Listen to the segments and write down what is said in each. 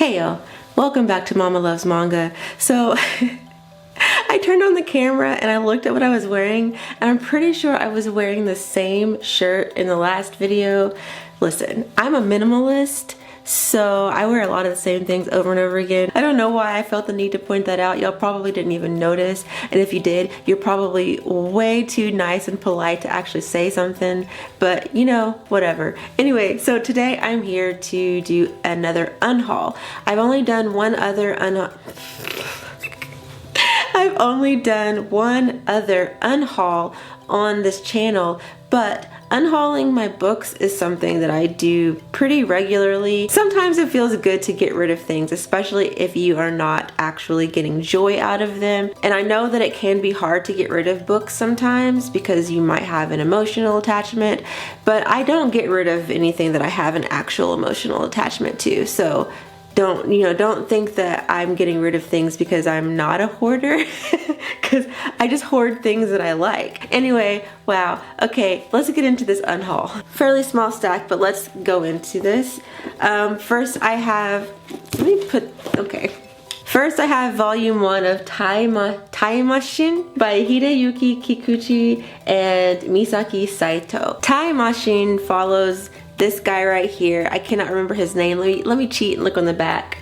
Hey y'all, welcome back to Mama Loves Manga. So I turned on the camera and I looked at what I was wearing, and I'm pretty sure I was wearing the same shirt in the last video. Listen, I'm a minimalist, so I wear a lot of the same things over and over again. I don't know why I felt the need to point that out. Y'all probably didn't even notice, and if you did, you're probably way too nice and polite to actually say something, but you know, whatever. Anyway, so today I'm here to do another unhaul. I've only done one other unhaul on this channel, but unhauling my books is something that I do pretty regularly. Sometimes it feels good to get rid of things, especially if you are not actually getting joy out of them. And I know that it can be hard to get rid of books sometimes because you might have an emotional attachment, but I don't get rid of anything that I have an actual emotional attachment to. So don't think that I'm getting rid of things because I'm not a hoarder, because I just hoard things that I like. Anyway, wow. Okay, let's get into this unhaul. Fairly small stack, but let's go into this. First I have volume 1 of Time Machine by Hideyuki Kikuchi and Misaki Saito. Time Machine follows this guy right here. I cannot remember his name. Let me cheat and look on the back.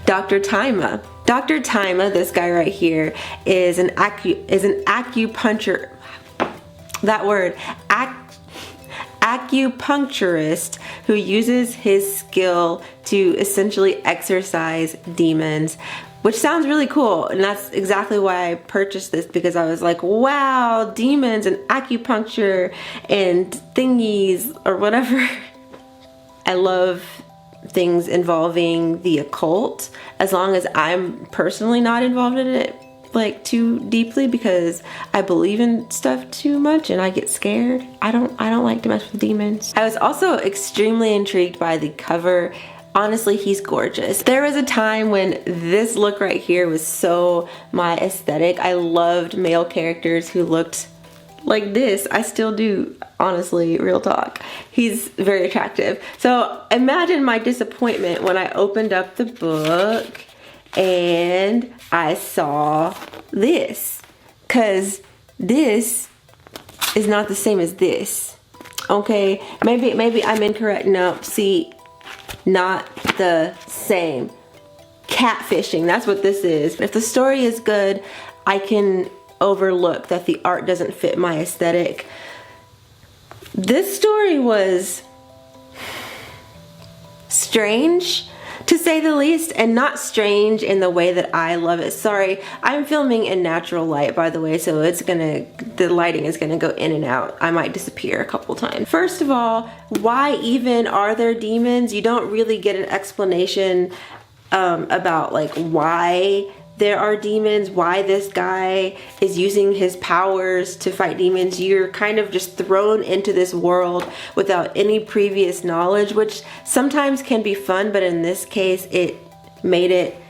Dr. Taima. Dr. Taima, this guy right here, is an acupuncture. That word, acupuncturist, who uses his skill to essentially exorcise demons, which sounds really cool, and that's exactly why I purchased this, because I was like, wow, demons and acupuncture and thingies or whatever. I love things involving the occult, as long as I'm personally not involved in it like too deeply, because I believe in stuff too much and I get scared. I don't like to mess with demons. I was also extremely intrigued by the cover. Honestly, he's gorgeous. There was a time when this look right here was so my aesthetic. I loved male characters who looked like this. I still do, honestly, real talk. He's very attractive. So imagine my disappointment when I opened up the book and I saw this, because this is not the same as this. Okay, maybe I'm incorrect. No, see, not the same. Catfishing, that's what this is. If the story is good, I can overlook that the art doesn't fit my aesthetic. This story was strange, to say the least, and not strange in the way that I love it. Sorry, I'm filming in natural light, by the way, so the lighting is gonna go in and out. I might disappear a couple times. First of all, why even are there demons? You don't really get an explanation about like why there are demons, why this guy is using his powers to fight demons. You're kind of just thrown into this world without any previous knowledge, which sometimes can be fun, but in this case, it made it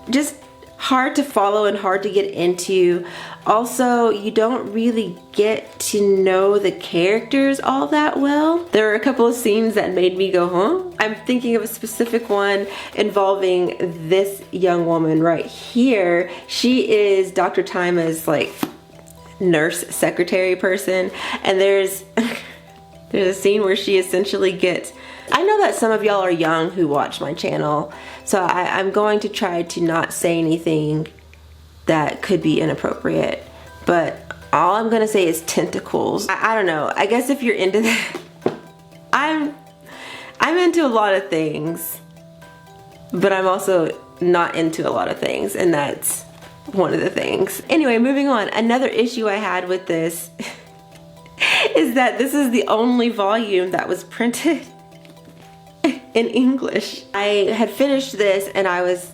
just hard to follow and hard to get into. Also, you don't really get to know the characters all that well. There are a couple of scenes that made me go, huh? I'm thinking of a specific one involving this young woman right here. She is Dr. Taima's like nurse secretary person, and there's a scene where she essentially gets, I know that some of y'all are young who watch my channel, so I'm going to try to not say anything that could be inappropriate, but all I'm gonna say is tentacles. I don't know, I guess if you're into that, I'm into a lot of things, but I'm also not into a lot of things, and that's one of the things. Anyway, moving on. Another issue I had with this is that this is the only volume that was printed in English. I had finished this and I was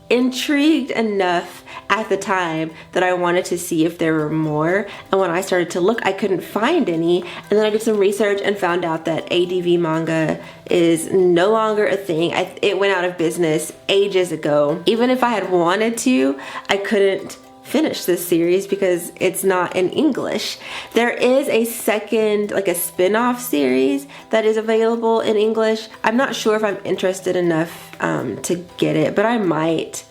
intrigued enough at the time that I wanted to see if there were more, and when I started to look, I couldn't find any, and then I did some research and found out that ADV manga is no longer a thing. It went out of business ages ago. Even if I had wanted to, I couldn't finish this series because it's not in English. There is a second, like a spin-off series that is available in English. I'm not sure if I'm interested enough to get it, but I might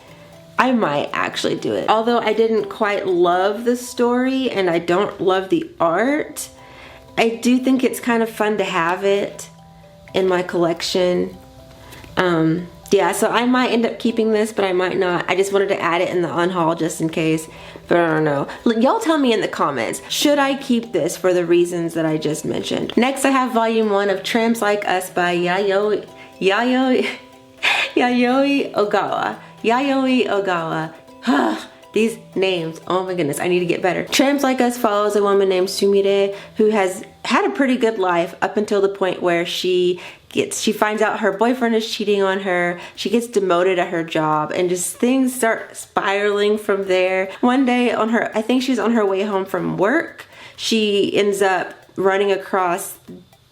actually do it. Although I didn't quite love the story and I don't love the art, I do think it's kind of fun to have it in my collection. Yeah, so I might end up keeping this, but I might not. I just wanted to add it in the unhaul just in case, but I don't know. Y'all tell me in the comments, should I keep this for the reasons that I just mentioned? Next, I have volume 1 of Tramps Like Us by Yayoi Ogawa. Yayoi Ogawa. These names, oh my goodness, I need to get better. Tramps Like Us follows a woman named Sumire who has had a pretty good life up until the point where she finds out her boyfriend is cheating on her. She gets demoted at her job and just things start spiraling from there. One day I think she's on her way home from work, she ends up running across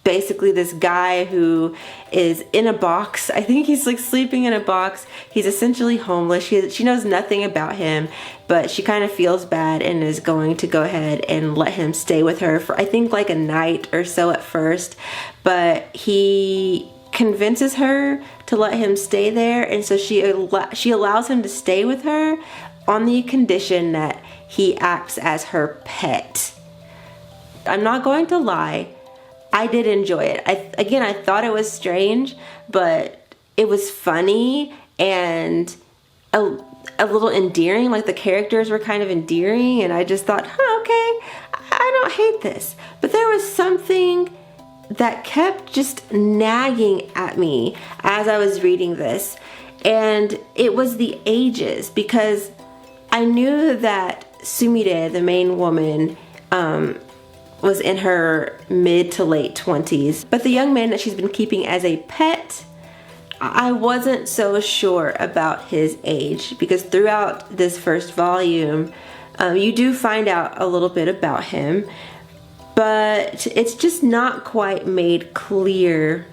basically this guy who is in a box. I think he's like sleeping in a box. He's essentially homeless. She knows nothing about him, but she kind of feels bad and is going to go ahead and let him stay with her for I think like a night or so at first, but he convinces her to let him stay there, and so she allows him to stay with her on the condition that he acts as her pet. I'm not going to lie, I did enjoy it. I thought it was strange, but it was funny and a little endearing. Like the characters were kind of endearing, and I just thought, okay, I don't hate this. But there was something that kept just nagging at me as I was reading this, and it was the ages, because I knew that Sumire, the main woman, was in her mid to late 20s. But the young man that she's been keeping as a pet, I wasn't so sure about his age, because throughout this first volume, you do find out a little bit about him, but it's just not quite made clear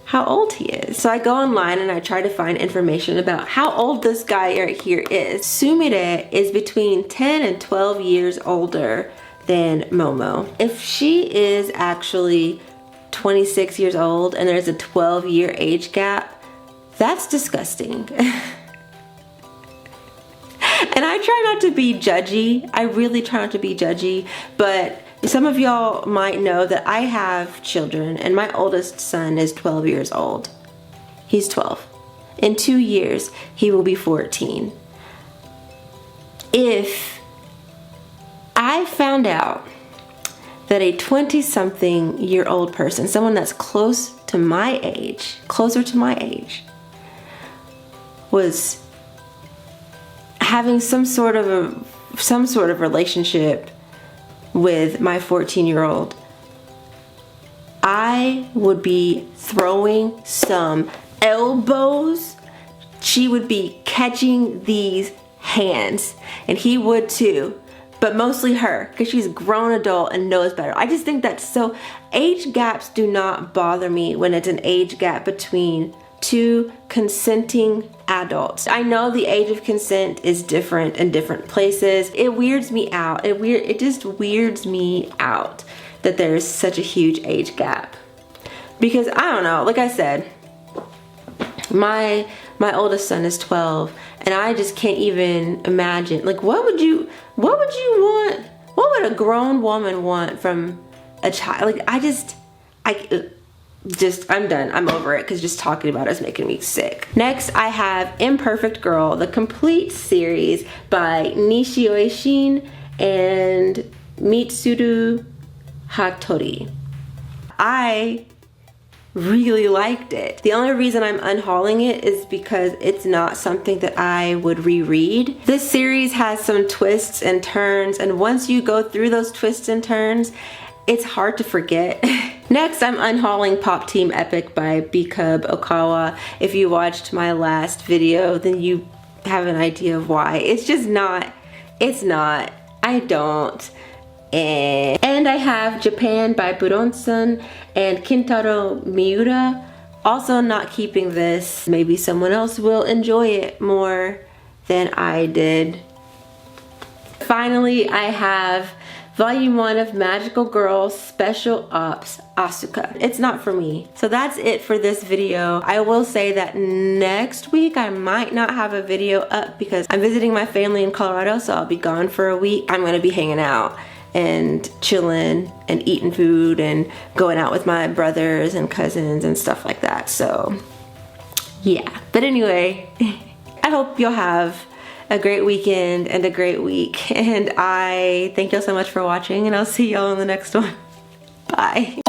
how old he is. So I go online and I try to find information about how old this guy right here is. Sumire is between 10 and 12 years older than Momo. If she is actually 26 years old and there's a 12-year age gap, that's disgusting. And I try not to be judgy. I really try not to be judgy, but some of y'all might know that I have children and my oldest son is 12 years old. He's 12. In 2 years, he will be 14. If I found out that a 20-something-year-old person, someone that's closer to my age, was having some sort of relationship with my 14-year-old, I would be throwing some elbows. She would be catching these hands, and he would too. But mostly her, because she's a grown adult and knows better. I just think that's so, age gaps do not bother me when it's an age gap between two consenting adults. I know the age of consent is different in different places. It weirds me out. It just weirds me out that there's such a huge age gap. Because I don't know, like I said, my oldest son is 12, and I just can't even imagine, like, what would you want? What would a grown woman want from a child? Like, I'm done. I'm over it, because just talking about it is making me sick. Next, I have Imperfect Girl, the complete series by Nishio Shin and Mitsuru Hattori. I really liked it. The only reason I'm unhauling it is because it's not something that I would reread. This series has some twists and turns, and once you go through those twists and turns, it's hard to forget. Next, I'm unhauling Pop Team Epic by B-Cub Okawa. If you watched my last video, then you have an idea of why. It's just not, I don't. And I have Japan by Buronson and Kintaro Miura. Also not keeping this. Maybe someone else will enjoy it more than I did. finally, I have Volume 1 of Magical Girl Special Ops Asuka. It's not for me. So that's it for this video. I will say that next week I might not have a video up because I'm visiting my family in Colorado, so I'll be gone for a week. I'm gonna be hanging out and chilling and eating food and going out with my brothers and cousins and stuff like that. So yeah, but anyway, I hope you'll have a great weekend and a great week, and I thank y'all so much for watching, and I'll see y'all in the next one. Bye.